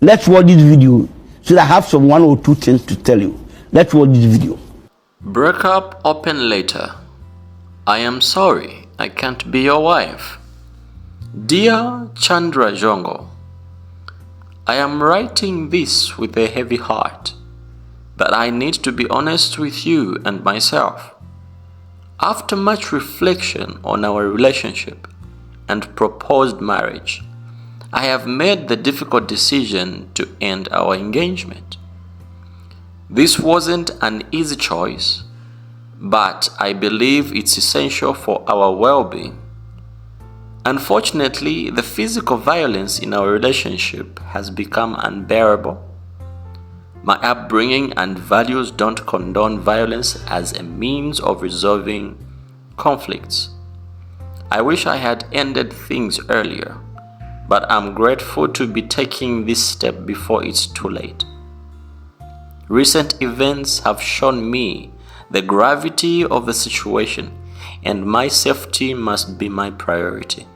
Let's watch this video so that I have some 1 or 2 things to tell you. Let's watch this video. Break up open later. I am sorry I can't be your wife. Dear Chandra Jongo, I am writing this with a heavy heart, but I need to be honest with you and myself. After much reflection on our relationship and proposed marriage, I have made the difficult decision to end our engagement. This wasn't an easy choice, but I believe it's essential for our well-being. Unfortunately, the physical violence in our relationship has become unbearable. My upbringing and values don't condone violence as a means of resolving conflicts. I wish I had ended things earlier, but I'm grateful to be taking this step before it's too late. Recent events have shown me the gravity of the situation, and my safety must be my priority.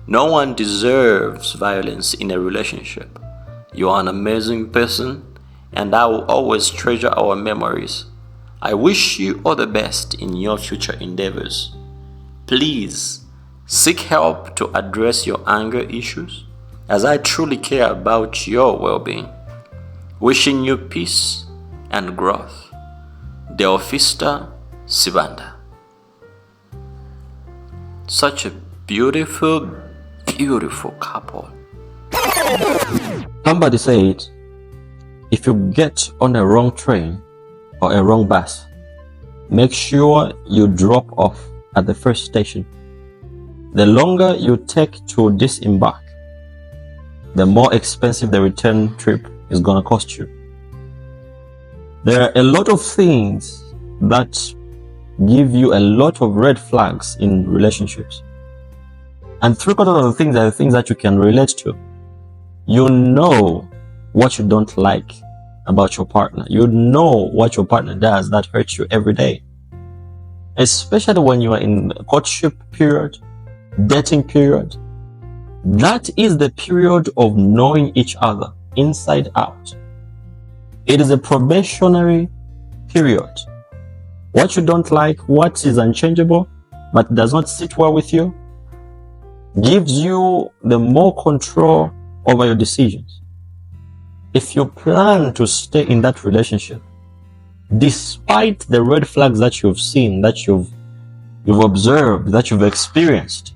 No one deserves violence in a relationship. You are an amazing person, and I will always treasure our memories. I wish you all the best in your future endeavors. Please seek help to address your anger issues, as I truly care about your well-being. Wishing you peace and growth. Deofista Sibanda. Such a beautiful couple. Somebody said, if you get on a wrong train or a wrong bus, make sure you drop off at the first station. The longer you take to disembark, the more expensive the return trip is going to cost you. There are a lot of things that give you a lot of red flags in relationships. And 3/4 of the things are the things that you can relate to. You know what you don't like about your partner. You know what your partner does that hurts you every day. Especially when you are in a courtship period, dating period. That is the period of knowing each other inside out. It is a probationary period. What you don't like, what is unchangeable, but does not sit well with you, gives you the more control over your decisions. If you plan to stay in that relationship, despite the red flags that you've seen, that you've observed, that you've experienced,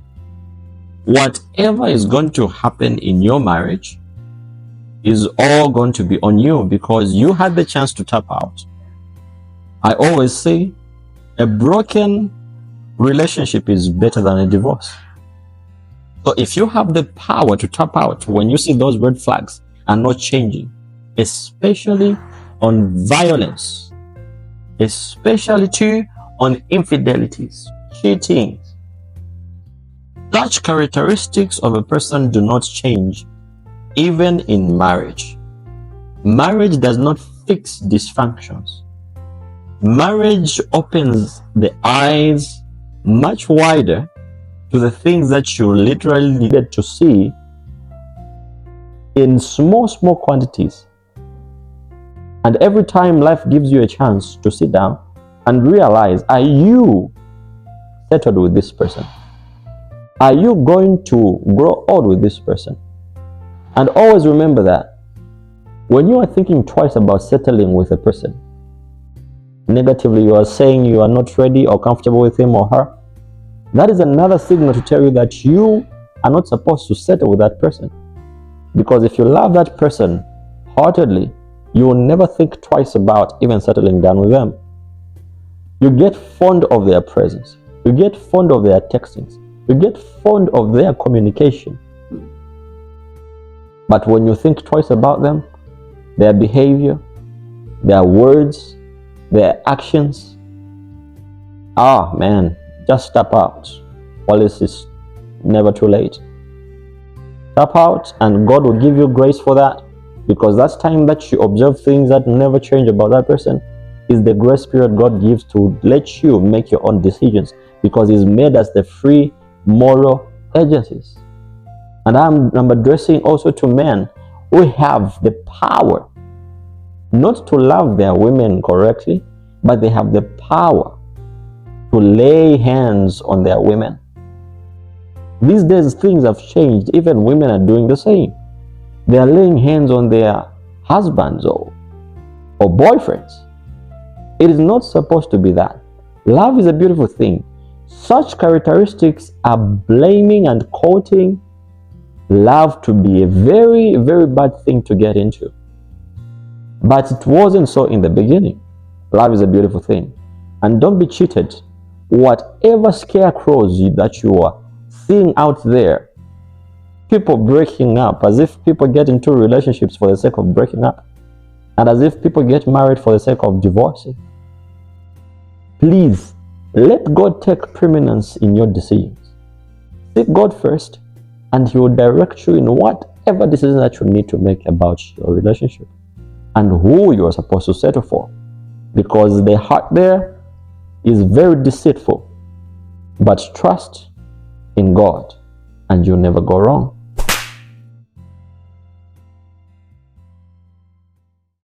whatever is going to happen in your marriage is all going to be on you, because you had the chance to tap out. I always say a broken relationship is better than a divorce. So if you have the power to tap out when you see those red flags are not changing, especially on violence, especially too on infidelities, cheating, such characteristics of a person do not change even in marriage. Marriage does not fix dysfunctions. Marriage opens the eyes much wider to the things that you literally needed to see in small quantities. And every time life gives you a chance to sit down and realize, are you settled with this person? Are you going to grow old with this person? And always remember that when you are thinking twice about settling with a person, negatively you are saying you are not ready or comfortable with him or her, that is another signal to tell you that you are not supposed to settle with that person. Because if you love that person heartedly, you will never think twice about even settling down with them. You get fond of their presence. You get fond of their textings. You get fond of their communication. But when you think twice about them, their behavior, their words, their actions, man, just step out while this is never too late. Step out and God will give you grace for that, because that's time that you observe things that never change about that person is the grace period God gives to let you make your own decisions, because He's made us the free moral agencies. And I'm addressing also to men who have the power not to love their women correctly, but they have the power to lay hands on their women. These days, things have changed. Even women are doing the same. They are laying hands on their husbands or boyfriends. It is not supposed to be that. Love is a beautiful thing. Such characteristics are blaming and quoting love to be a very, very bad thing to get into. But it wasn't so in the beginning. Love is a beautiful thing. And don't be cheated. Whatever scarecrows that you are seeing out there, people breaking up, as if people get into relationships for the sake of breaking up, and as if people get married for the sake of divorcing. Please, let God take preeminence in your decisions. Seek God first, and He will direct you in whatever decision that you need to make about your relationship and who you are supposed to settle for. Because the heart there is very deceitful. But trust in God, and you'll never go wrong.